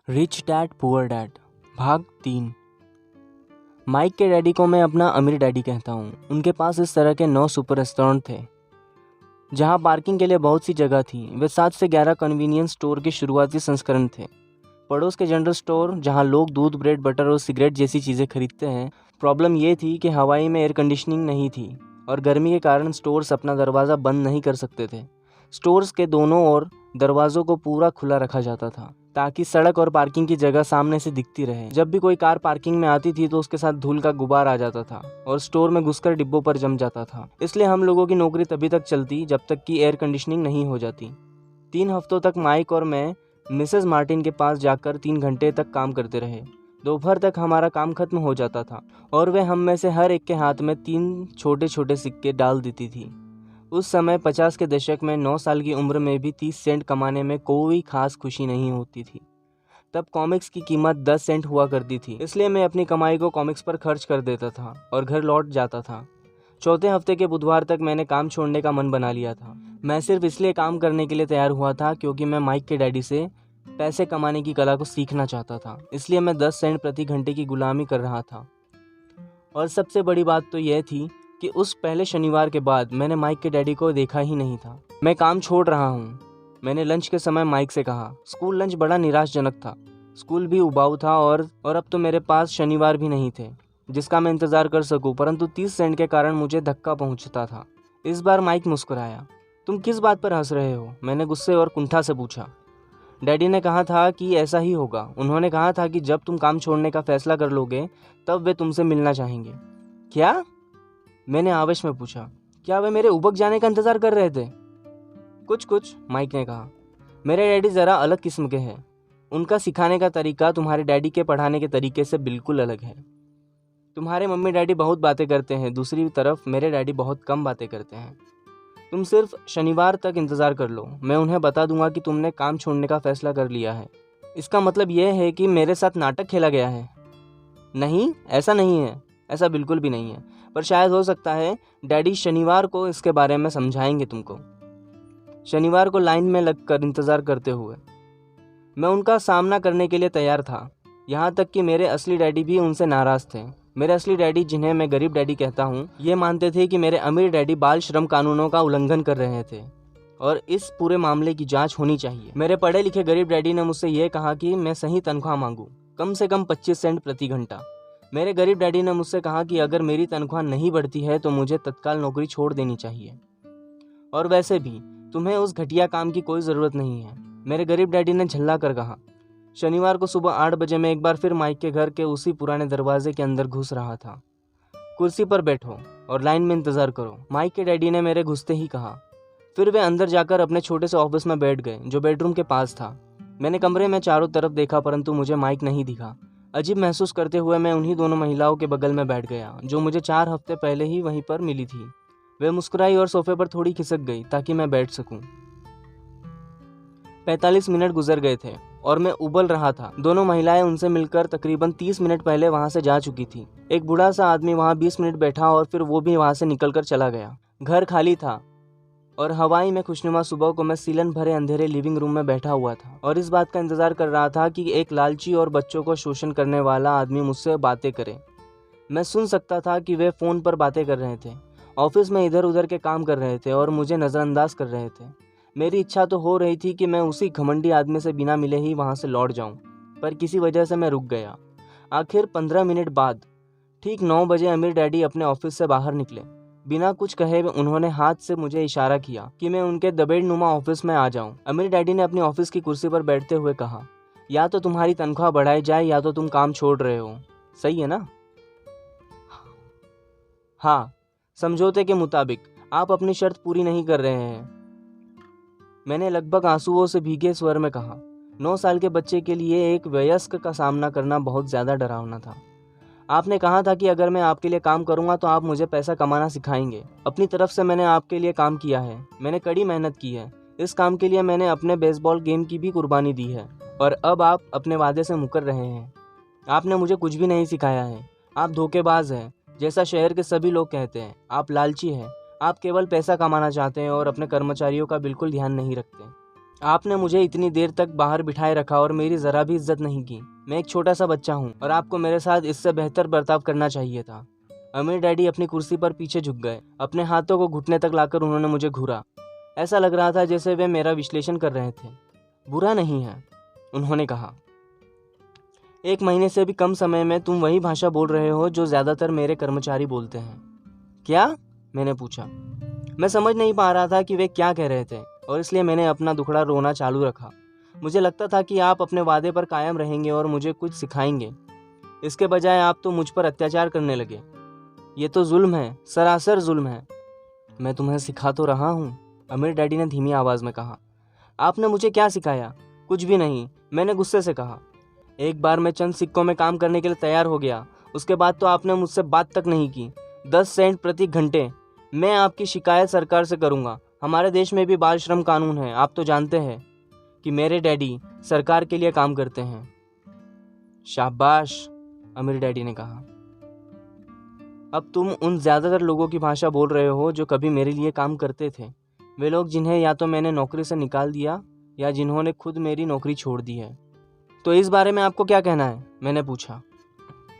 Rich dad poor dad भाग 3। Mic के daddy को मैं अपना अमीर डैडी कहता हूँ। उनके पास इस तरह के 9 सुपर रेस्टोरेंट थे जहाँ पार्किंग के लिए बहुत सी जगह थी। वे 7 से 11 कन्वीनियंस स्टोर के शुरुआती संस्करण थे। पड़ोस के जनरल स्टोर जहाँ लोग दूध, ब्रेड, बटर और सिगरेट जैसी चीज़ें खरीदते हैं। प्रॉब्लम ये थी कि हवाई में एयर कंडीशनिंग नहीं थी और गर्मी के कारण स्टोर्स अपना दरवाज़ा बंद नहीं कर सकते थे। स्टोर्स के दोनों ओर दरवाज़ों को पूरा खुला रखा जाता था ताकि सड़क और पार्किंग की जगह सामने से दिखती रहे। जब भी कोई कार पार्किंग में आती थी तो उसके साथ धूल का गुबार आ जाता था और स्टोर में घुसकर डिब्बों पर जम जाता था। इसलिए हम लोगों की नौकरी तभी तक चलती जब तक कि एयर कंडीशनिंग नहीं हो जाती। 3 हफ्तों तक माइक और मैं मिसेस मार्टिन के पास जाकर 3 घंटे तक काम करते रहे। दोपहर तक हमारा काम खत्म हो जाता था और वे हम में से हर एक के हाथ में 3 छोटे छोटे सिक्के डाल देती थी। उस समय 50 के दशक में 9 साल की उम्र में भी 30 सेंट कमाने में कोई खास खुशी नहीं होती थी। तब कॉमिक्स की कीमत 10 सेंट हुआ करती थी, इसलिए मैं अपनी कमाई को कॉमिक्स पर खर्च कर देता था और घर लौट जाता था। चौथे हफ्ते के बुधवार तक मैंने काम छोड़ने का मन बना लिया था। मैं सिर्फ इसलिए काम करने के लिए तैयार हुआ था क्योंकि मैं माइक के डैडी से पैसे कमाने की कला को सीखना चाहता था। इसलिए मैं 10 सेंट प्रति घंटे की गुलामी कर रहा था। और सबसे बड़ी बात तो यह थी कि उस पहले शनिवार के बाद मैंने माइक के डैडी को देखा ही नहीं था। मैं काम छोड़ रहा हूँ, मैंने लंच के समय माइक से कहा। स्कूल लंच बड़ा निराशजनक था। स्कूल भी उबाऊ था और अब तो मेरे पास शनिवार भी नहीं थे जिसका मैं इंतज़ार कर सकूं, परंतु 30 सेंट के कारण मुझे धक्का पहुंचता था। इस बार माइक मुस्कुराया। तुम किस बात पर हंस रहे हो? मैंने गुस्से और कुंठा से पूछा। डैडी ने कहा था कि ऐसा ही होगा। उन्होंने कहा था कि जब तुम काम छोड़ने का फैसला कर लोगे तब वे तुमसे मिलना चाहेंगे। क्या? मैंने आवेश में पूछा। क्या वे मेरे उबक जाने का इंतजार कर रहे थे? कुछ, माइक ने कहा। मेरे डैडी ज़रा अलग किस्म के हैं। उनका सिखाने का तरीका तुम्हारे डैडी के पढ़ाने के तरीके से बिल्कुल अलग है। तुम्हारे मम्मी डैडी बहुत बातें करते हैं, दूसरी तरफ मेरे डैडी बहुत कम बातें करते हैं। तुम सिर्फ शनिवार तक इंतज़ार कर लो, मैं उन्हें बता दूंगा कि तुमने काम छोड़ने का फैसला कर लिया है। इसका मतलब यह है कि मेरे साथ नाटक खेला गया है? नहीं, ऐसा नहीं है, ऐसा बिल्कुल भी नहीं है। पर शायद हो सकता है डैडी शनिवार को इसके बारे में समझाएंगे तुमको। शनिवार को लाइन में लगकर इंतज़ार करते हुए मैं उनका सामना करने के लिए तैयार था। यहाँ तक कि मेरे असली डैडी भी उनसे नाराज़ थे। मेरे असली डैडी, जिन्हें मैं गरीब डैडी कहता हूँ, ये मानते थे कि मेरे अमीर डैडी बाल श्रम कानूनों का उल्लंघन कर रहे थे और इस पूरे मामले की जांच होनी चाहिए। मेरे पढ़े लिखे गरीब डैडी ने मुझसे ये कहा कि मैं सही तनख्वाह मांगूँ, कम से कम 25 सेंट प्रति घंटा। मेरे गरीब डैडी ने मुझसे कहा कि अगर मेरी तनख्वाह नहीं बढ़ती है तो मुझे तत्काल नौकरी छोड़ देनी चाहिए। और वैसे भी तुम्हें उस घटिया काम की कोई ज़रूरत नहीं है, मेरे गरीब डैडी ने झल्ला कर कहा। शनिवार को सुबह 8 बजे मैं एक बार फिर माइक के घर के उसी पुराने दरवाजे के अंदर घुस रहा था। कुर्सी पर बैठो और लाइन में इंतज़ार करो, माइक के डैडी ने मेरे घुसते ही कहा। फिर वे अंदर जाकर अपने छोटे से ऑफिस में बैठ गए जो बेडरूम के पास था। मैंने कमरे में चारों तरफ देखा परंतु मुझे माइक नहीं दिखा। अजीब महसूस करते हुए मैं उन्हीं दोनों महिलाओं के बगल में बैठ गया जो मुझे 4 हफ्ते पहले ही वहीं पर मिली थी। वे मुस्कुराई और सोफे पर थोड़ी खिसक गई ताकि मैं बैठ सकूं। 45 मिनट गुजर गए थे और मैं उबल रहा था। दोनों महिलाएं उनसे मिलकर तकरीबन 30 मिनट पहले वहां से जा चुकी थी। एक बूढ़ा सा आदमी वहां 20 मिनट बैठा और फिर वो भी वहां से निकलकर चला गया। घर खाली था और हवाई में खुशनुमा सुबह को मैं सीलन भरे अंधेरे लिविंग रूम में बैठा हुआ था और इस बात का इंतजार कर रहा था कि एक लालची और बच्चों को शोषण करने वाला आदमी मुझसे बातें करे। मैं सुन सकता था कि वे फ़ोन पर बातें कर रहे थे, ऑफिस में इधर उधर के काम कर रहे थे और मुझे नज़रअंदाज कर रहे थे। मेरी इच्छा तो हो रही थी कि मैं उसी घमंडी आदमी से बिना मिले ही वहाँ से लौट जाऊँ, पर किसी वजह से मैं रुक गया। आखिर 15 मिनट बाद ठीक 9 बजे अमीर डैडी अपने ऑफिस से बाहर निकले। बिना कुछ कहे उन्होंने हाथ से मुझे इशारा किया कि मैं उनके दबेड़नुमा ऑफिस में आ जाऊं। अमीर डैडी ने अपनी ऑफिस की कुर्सी पर बैठते हुए कहा, या तो तुम्हारी तनख्वाह बढ़ाई जाए या तो तुम काम छोड़ रहे हो, सही है ना? हाँ, समझौते के मुताबिक आप अपनी शर्त पूरी नहीं कर रहे हैं, मैंने लगभग आंसुओं से भीगे स्वर में कहा। 9 साल के बच्चे के लिए एक वयस्क का सामना करना बहुत ज़्यादा डरावना था। आपने कहा था कि अगर मैं आपके लिए काम करूंगा तो आप मुझे पैसा कमाना सिखाएंगे। अपनी तरफ से मैंने आपके लिए काम किया है, मैंने कड़ी मेहनत की है। इस काम के लिए मैंने अपने बेसबॉल गेम की भी कुर्बानी दी है और अब आप अपने वादे से मुकर रहे हैं। आपने मुझे कुछ भी नहीं सिखाया है। आप धोखेबाज हैं, जैसा शहर के सभी लोग कहते हैं। आप लालची हैं, आप केवल पैसा कमाना चाहते हैं और अपने कर्मचारियों का बिल्कुल ध्यान नहीं रखते। आपने मुझे इतनी देर तक बाहर बिठाए रखा और मेरी ज़रा भी इज्जत नहीं की। मैं एक छोटा सा बच्चा हूँ और आपको मेरे साथ इससे बेहतर बर्ताव करना चाहिए था। अमीर डैडी अपनी कुर्सी पर पीछे झुक गए। अपने हाथों को घुटने तक लाकर उन्होंने मुझे घूरा। ऐसा लग रहा था जैसे वे मेरा विश्लेषण कर रहे थे। बुरा नहीं है, उन्होंने कहा। 1 महीने से भी कम समय में तुम वही भाषा बोल रहे हो जो ज़्यादातर मेरे कर्मचारी बोलते हैं। क्या? मैंने पूछा। मैं समझ नहीं पा रहा था कि वे क्या कह रहे थे और इसलिए मैंने अपना दुखड़ा रोना चालू रखा। मुझे लगता था कि आप अपने वादे पर कायम रहेंगे और मुझे कुछ सिखाएंगे। इसके बजाय आप तो मुझ पर अत्याचार करने लगे। ये तो जुल्म है, सरासर जुल्म है। मैं तुम्हें सिखा तो रहा हूँ, अमीर डैडी ने धीमी आवाज़ में कहा। आपने मुझे क्या सिखाया? कुछ भी नहीं, मैंने गुस्से से कहा। एक बार मैं चंद सिक्कों में काम करने के लिए तैयार हो गया, उसके बाद तो आपने मुझसे बात तक नहीं की। 10 सेंट प्रति घंटे। मैं आपकी शिकायत सरकार से करूँगा। हमारे देश में भी बाल श्रम कानून है। आप तो जानते हैं कि मेरे डैडी सरकार के लिए काम करते हैं। शाबाश, अमीर डैडी ने कहा। अब तुम उन ज़्यादातर लोगों की भाषा बोल रहे हो जो कभी मेरे लिए काम करते थे। वे लोग जिन्हें या तो मैंने नौकरी से निकाल दिया या जिन्होंने खुद मेरी नौकरी छोड़ दी है। तो इस बारे में आपको क्या कहना है? मैंने पूछा।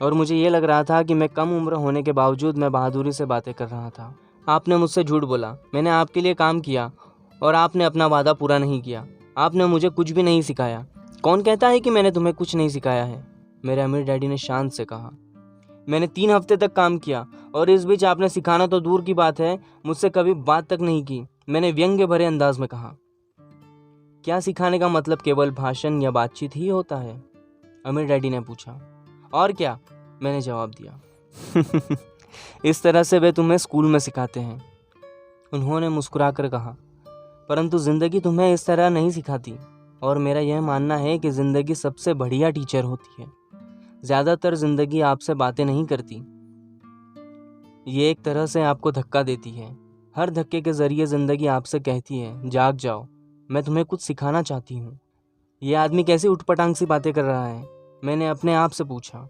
और मुझे ये लग रहा था कि मैं कम उम्र होने के बावजूद मैं बहादुरी से बातें कर रहा था। आपने मुझसे झूठ बोला। मैंने आपके लिए काम किया और आपने अपना वादा पूरा नहीं किया। आपने मुझे कुछ भी नहीं सिखाया। कौन कहता है कि मैंने तुम्हें कुछ नहीं सिखाया है? मेरे अमीर डैडी ने शांत से कहा। मैंने 3 हफ्ते तक काम किया और इस बीच आपने सिखाना तो दूर की बात है, मुझसे कभी बात तक नहीं की। मैंने व्यंग्य भरे अंदाज में कहा। क्या सिखाने का मतलब केवल भाषण या बातचीत ही होता है? अमीर डैडी ने पूछा। और क्या, मैंने जवाब दिया। इस तरह से वे तुम्हें स्कूल में सिखाते हैं, उन्होंने मुस्कुराकर कहा। परंतु जिंदगी तुम्हें इस तरह नहीं सिखाती और मेरा यह मानना है कि जिंदगी सबसे बढ़िया टीचर होती है। ज़्यादातर जिंदगी आपसे बातें नहीं करती, ये एक तरह से आपको धक्का देती है। हर धक्के के जरिए जिंदगी आपसे कहती है, जाग जाओ, मैं तुम्हें कुछ सिखाना चाहती हूँ। ये आदमी कैसी उठपटांग सी बातें कर रहा है? मैंने अपने आप से पूछा।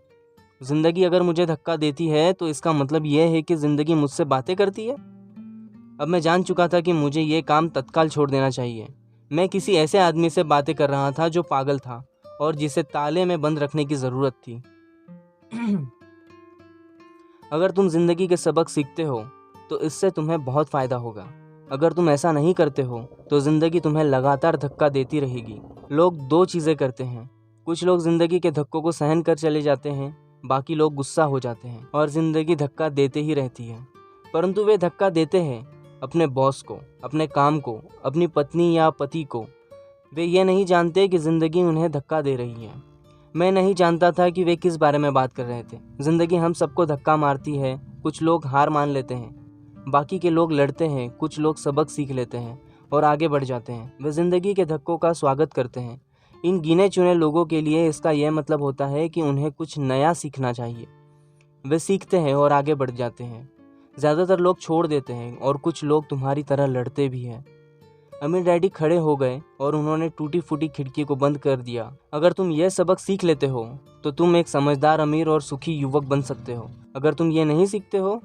जिंदगी अगर मुझे धक्का देती है तो इसका मतलब यह है कि जिंदगी मुझसे बातें करती है। अब मैं जान चुका था कि मुझे ये काम तत्काल छोड़ देना चाहिए। मैं किसी ऐसे आदमी से बातें कर रहा था जो पागल था और जिसे ताले में बंद रखने की ज़रूरत थी। अगर तुम जिंदगी के सबक सीखते हो तो इससे तुम्हें बहुत फ़ायदा होगा। अगर तुम ऐसा नहीं करते हो तो ज़िंदगी तुम्हें लगातार धक्का देती रहेगी। लोग 2 चीज़ें करते हैं। कुछ लोग ज़िंदगी के धक्कों को सहन कर चले जाते हैं, बाकी लोग गुस्सा हो जाते हैं और ज़िंदगी धक्का देते ही रहती है। परंतु वे धक्का देते हैं अपने बॉस को, अपने काम को, अपनी पत्नी या पति को। वे ये नहीं जानते कि ज़िंदगी उन्हें धक्का दे रही है। मैं नहीं जानता था कि वे किस बारे में बात कर रहे थे। ज़िंदगी हम सबको धक्का मारती है। कुछ लोग हार मान लेते हैं, बाकी के लोग लड़ते हैं, कुछ लोग सबक सीख लेते हैं और आगे बढ़ जाते हैं। वे ज़िंदगी के धक्कों का स्वागत करते हैं। इन गिने चुने लोगों के लिए इसका यह मतलब होता है कि उन्हें कुछ नया सीखना चाहिए। वे सीखते हैं और आगे बढ़ जाते हैं। ज़्यादातर लोग छोड़ देते हैं और कुछ लोग तुम्हारी तरह लड़ते भी हैं। अमीर डैडी खड़े हो गए और उन्होंने टूटी फूटी खिड़की को बंद कर दिया। अगर तुम यह सबक सीख लेते हो तो तुम एक समझदार, अमीर और सुखी युवक बन सकते हो। अगर तुम ये नहीं सीखते हो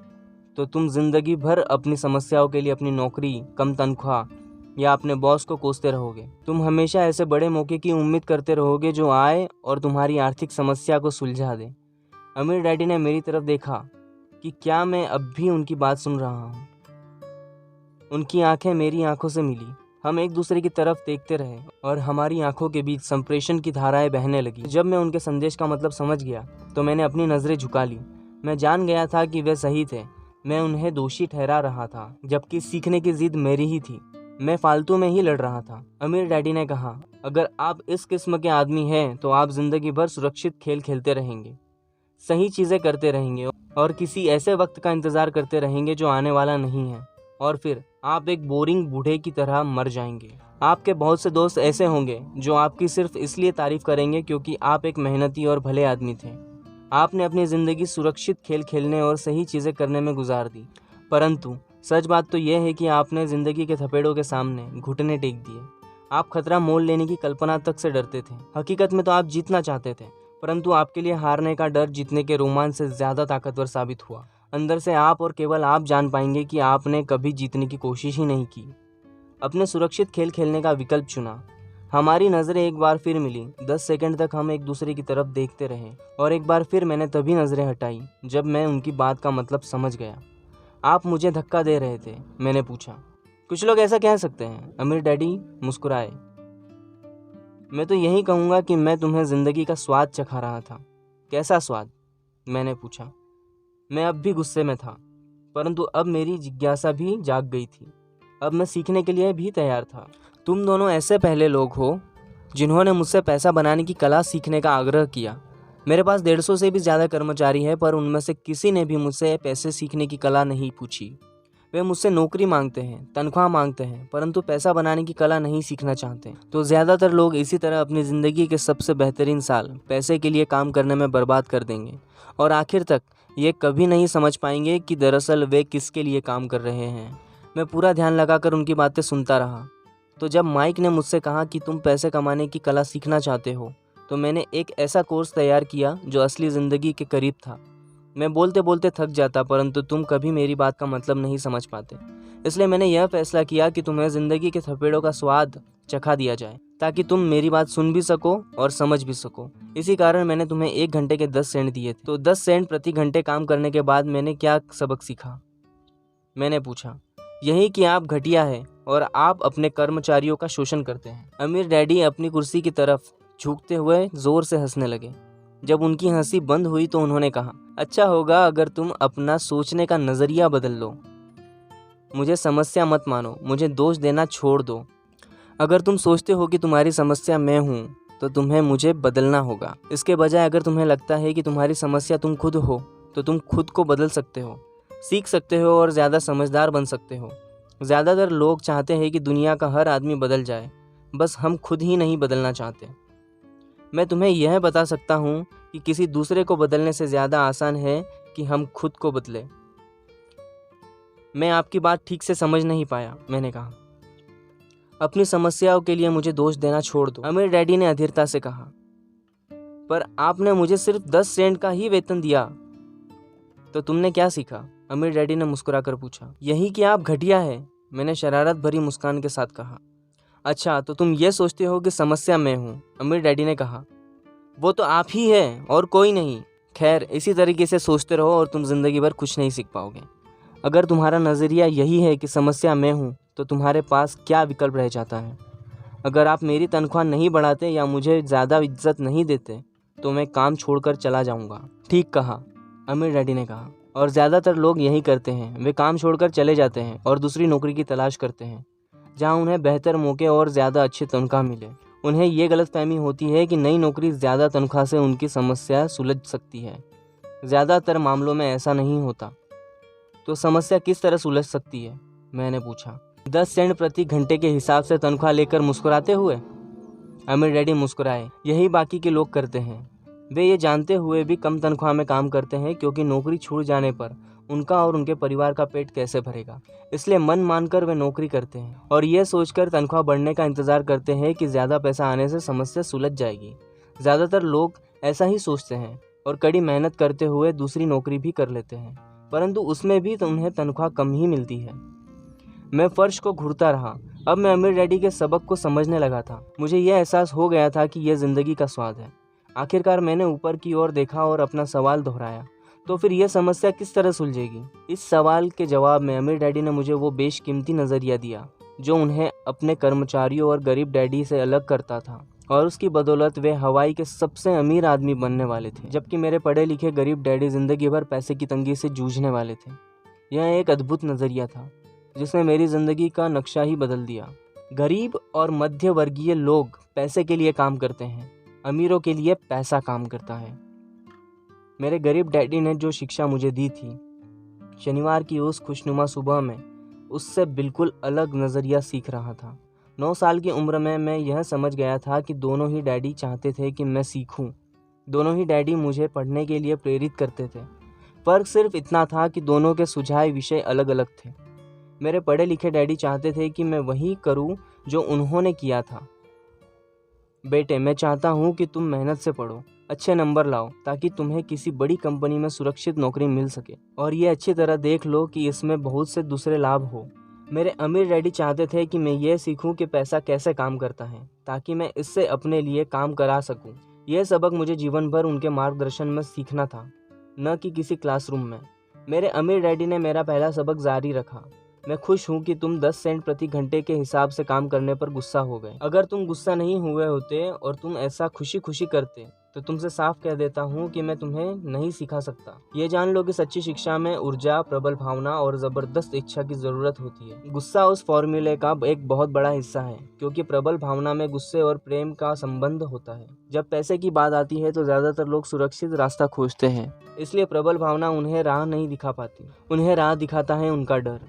तो तुम जिंदगी भर अपनी समस्याओं के लिए अपनी नौकरी, कम तनख्वाह या अपने बॉस को कोसते रहोगे। तुम हमेशा ऐसे बड़े मौके की उम्मीद करते रहोगे जो आए और तुम्हारी आर्थिक समस्या को सुलझा दे। अमीर डैडी ने मेरी तरफ देखा कि क्या मैं अब भी उनकी बात सुन रहा हूँ। उनकी आंखें मेरी आंखों से मिली। हम एक दूसरे की तरफ देखते रहे और हमारी आंखों के बीच संप्रेषण की धाराएं बहने लगी। जब मैं उनके संदेश का मतलब समझ गया तो मैंने अपनी नज़रें झुका ली। मैं जान गया था कि वे सही थे। मैं उन्हें दोषी ठहरा रहा था, जबकि सीखने की जिद मेरी ही थी। मैं फालतू में ही लड़ रहा था। अमीर डैडी ने कहा, अगर आप इस किस्म के आदमी हैं तो आप जिंदगी भर सुरक्षित खेल खेलते रहेंगे, सही चीज़ें करते रहेंगे और किसी ऐसे वक्त का इंतज़ार करते रहेंगे जो आने वाला नहीं है, और फिर आप एक बोरिंग बूढ़े की तरह मर जाएंगे। आपके बहुत से दोस्त ऐसे होंगे जो आपकी सिर्फ इसलिए तारीफ करेंगे क्योंकि आप एक मेहनती और भले आदमी थे। आपने अपनी ज़िंदगी सुरक्षित खेल खेलने और सही चीज़ें करने में गुजार दी। परंतु सच बात तो यह है कि आपने ज़िंदगी के थपेड़ों के सामने घुटने टेक दिए। आप खतरा मोल लेने की कल्पना तक से डरते थे। हकीकत में तो आप जीतना चाहते थे, परंतु आपके लिए हारने का डर जीतने के रोमांच से ज़्यादा ताकतवर साबित हुआ। अंदर से आप और केवल आप जान पाएंगे कि आपने कभी जीतने की कोशिश ही नहीं की। अपने सुरक्षित खेल खेलने का विकल्प चुना हमारी नज़रें एक बार फिर मिली। 10 सेकंड तक हम एक दूसरे की तरफ देखते रहे और एक बार फिर मैंने तभी नज़रें हटाई जब मैं उनकी बात का मतलब समझ गया। आप मुझे धक्का दे रहे थे? मैंने पूछा। कुछ लोग ऐसा कह सकते हैं, अमीर डैडी मुस्कुराए। मैं तो यही कहूँगा कि मैं तुम्हें ज़िंदगी का स्वाद चखा रहा था। कैसा स्वाद? मैंने पूछा। मैं अब भी गुस्से में था, परंतु अब मेरी जिज्ञासा भी जाग गई थी। अब मैं सीखने के लिए भी तैयार था। तुम दोनों ऐसे पहले लोग हो जिन्होंने मुझसे पैसा बनाने की कला सीखने का आग्रह किया। मेरे पास 150 से भी ज़्यादा कर्मचारी हैं, पर उनमें से किसी ने भी मुझसे पैसे सीखने की कला नहीं पूछी। वे मुझसे नौकरी मांगते हैं, तनख्वाह मांगते हैं, परंतु पैसा बनाने की कला नहीं सीखना चाहते। तो ज़्यादातर लोग इसी तरह अपनी ज़िंदगी के सबसे बेहतरीन साल पैसे के लिए काम करने में बर्बाद कर देंगे और आखिर तक ये कभी नहीं समझ पाएंगे कि दरअसल वे किसके लिए काम कर रहे हैं। मैं पूरा ध्यान लगाकर उनकी बातें सुनता रहा। तो जब माइक ने मुझसे कहा कि तुम पैसे कमाने की कला सीखना चाहते हो, तो मैंने एक ऐसा कोर्स तैयार किया जो असली ज़िंदगी के करीब था। मैं बोलते बोलते थक जाता, परंतु तुम कभी मेरी बात का मतलब नहीं समझ पाते। इसलिए मैंने यह फैसला किया कि तुम्हें ज़िंदगी के थपेड़ों का स्वाद चखा दिया जाए, ताकि तुम मेरी बात सुन भी सको और समझ भी सको। इसी कारण मैंने तुम्हें 1 घंटे के 10 सेंट दिए थे। तो 10 सेंट प्रति घंटे काम करने के बाद मैंने क्या सबक सीखा? मैंने पूछा। यही कि आप घटिया है और आप अपने कर्मचारियों का शोषण करते हैं। अमीर डैडी अपनी कुर्सी की तरफ झुकते हुए जोर से हंसने लगे। जब उनकी हंसी बंद हुई तो उन्होंने कहा, अच्छा होगा अगर तुम अपना सोचने का नज़रिया बदल लो। मुझे समस्या मत मानो, मुझे दोष देना छोड़ दो। अगर तुम सोचते हो कि तुम्हारी समस्या मैं हूँ, तो तुम्हें मुझे बदलना होगा। इसके बजाय अगर तुम्हें लगता है कि तुम्हारी समस्या तुम खुद हो, तो तुम खुद को बदल सकते हो, सीख सकते हो और ज़्यादा समझदार बन सकते हो। ज़्यादातर लोग चाहते हैं कि दुनिया का हर आदमी बदल जाए, बस हम खुद ही नहीं बदलना चाहते। मैं तुम्हें यह बता सकता हूँ कि किसी दूसरे को बदलने से ज़्यादा आसान है कि हम खुद को बदलें। मैं आपकी बात ठीक से समझ नहीं पाया, मैंने कहा। अपनी समस्याओं के लिए मुझे दोष देना छोड़ दो, अमीर डैडी ने अधीरता से कहा। पर आपने मुझे सिर्फ 10 सेंट का ही वेतन दिया, तो तुमने क्या सीखा? अमीर डैडी ने मुस्कुराकर पूछा। यही कि आप घटिया है, मैंने शरारत भरी मुस्कान के साथ कहा। अच्छा, तो तुम ये सोचते हो कि समस्या मैं हूँ, अमीर डैडी ने कहा। वो तो आप ही है और कोई नहीं। खैर, इसी तरीके से सोचते रहो और तुम जिंदगी भर कुछ नहीं सीख पाओगे। अगर तुम्हारा नज़रिया यही है कि समस्या मैं हूँ, तो तुम्हारे पास क्या विकल्प रह जाता है? अगर आप मेरी तनख्वाह नहीं बढ़ाते या मुझे ज़्यादा इज्जत नहीं देते, तो मैं काम छोड़कर चला जाऊँगा। ठीक कहा, अमीर डैडी ने कहा। और ज़्यादातर लोग यही करते हैं, वे काम छोड़कर चले जाते हैं और दूसरी नौकरी की तलाश करते हैं, जहाँ उन्हें बेहतर मौके और ज़्यादा अच्छी तनख्वाह मिले। उन्हें ये गलतफहमी होती है कि नई नौकरी ज़्यादा तनख्वाह से उनकी समस्या सुलझ सकती है। ज़्यादातर मामलों में ऐसा नहीं होता। तो समस्या किस तरह सुलझ सकती है? मैंने पूछा। 10 सेंट प्रति घंटे के हिसाब से तनख्वाह लेकर मुस्कुराते हुए? अमीर डैडी मुस्कुराए। यही बाकी के लोग करते हैं। वे ये जानते हुए भी कम तनख्वाह में काम करते हैं, क्योंकि नौकरी छूट जाने पर उनका और उनके परिवार का पेट कैसे भरेगा। इसलिए मन मानकर वे नौकरी करते हैं और ये सोचकर तनख्वाह बढ़ने का इंतज़ार करते हैं कि ज़्यादा पैसा आने से समस्या सुलझ जाएगी। ज़्यादातर लोग ऐसा ही सोचते हैं और कड़ी मेहनत करते हुए दूसरी नौकरी भी कर लेते हैं, परंतु उसमें भी उन्हें तनख्वाह कम ही मिलती है। मैं फर्श को घूरता रहा। अब मैं अमीर डैडी के सबक को समझने लगा था। मुझे यह एहसास हो गया था कि यह ज़िंदगी का स्वाद है। आखिरकार मैंने ऊपर की ओर देखा और अपना सवाल दोहराया, तो फिर यह समस्या किस तरह सुलझेगी? इस सवाल के जवाब में अमीर डैडी ने मुझे वो बेशकीमती नज़रिया दिया जो उन्हें अपने कर्मचारियों और गरीब डैडी से अलग करता था, और उसकी बदौलत वे हवाई के सबसे अमीर आदमी बनने वाले थे, जबकि मेरे पढ़े लिखे गरीब डैडी जिंदगी भर पैसे की तंगी से जूझने वाले थे। यह एक अद्भुत नज़रिया था जिसने मेरी ज़िंदगी का नक्शा ही बदल दिया। गरीब और मध्य वर्गीय लोग पैसे के लिए काम करते हैं, अमीरों के लिए पैसा काम करता है। मेरे गरीब डैडी ने जो शिक्षा मुझे दी थी, शनिवार की उस खुशनुमा सुबह में उससे बिल्कुल अलग नज़रिया सीख रहा था। 9 साल की उम्र में मैं यह समझ गया था कि दोनों ही डैडी चाहते थे कि मैं सीखूं। दोनों ही डैडी मुझे पढ़ने के लिए प्रेरित करते थे। फ़र्क सिर्फ इतना था कि दोनों के सुझाए विषय अलग अलग थे। मेरे पढ़े लिखे डैडी चाहते थे कि मैं वही करूं जो उन्होंने किया था। बेटे, मैं चाहता हूं कि तुम मेहनत से पढ़ो, अच्छे नंबर लाओ, ताकि तुम्हें किसी बड़ी कंपनी में सुरक्षित नौकरी मिल सके। और ये अच्छी तरह देख लो कि इसमें बहुत से दूसरे लाभ हो। मेरे अमीर डैडी चाहते थे कि मैं ये सीखूं कि पैसा कैसे काम करता है, ताकि मैं इससे अपने लिए काम करा सकूं। यह सबक मुझे जीवन भर उनके मार्गदर्शन में सीखना था, न कि किसी क्लासरूम में। मेरे अमीर डैडी ने मेरा पहला सबक जारी रखा। मैं खुश हूँ कि तुम 10 सेंट प्रति घंटे के हिसाब से काम करने पर गुस्सा हो गए। अगर तुम गुस्सा नहीं हुए होते और तुम ऐसा खुशी खुशी करते तो तुमसे साफ कह देता हूँ कि मैं तुम्हें नहीं सिखा सकता। ये जान लो कि सच्ची शिक्षा में ऊर्जा, प्रबल भावना और जबरदस्त इच्छा की जरूरत होती है। गुस्सा उस फॉर्मूले का एक बहुत बड़ा हिस्सा है, क्योंकि प्रबल भावना में गुस्से और प्रेम का संबंध होता है। जब पैसे की बात आती है तो ज्यादातर लोग सुरक्षित रास्ता खोजते हैं, इसलिए प्रबल भावना उन्हें राह नहीं दिखा पाती। उन्हें राह दिखाता है उनका डर।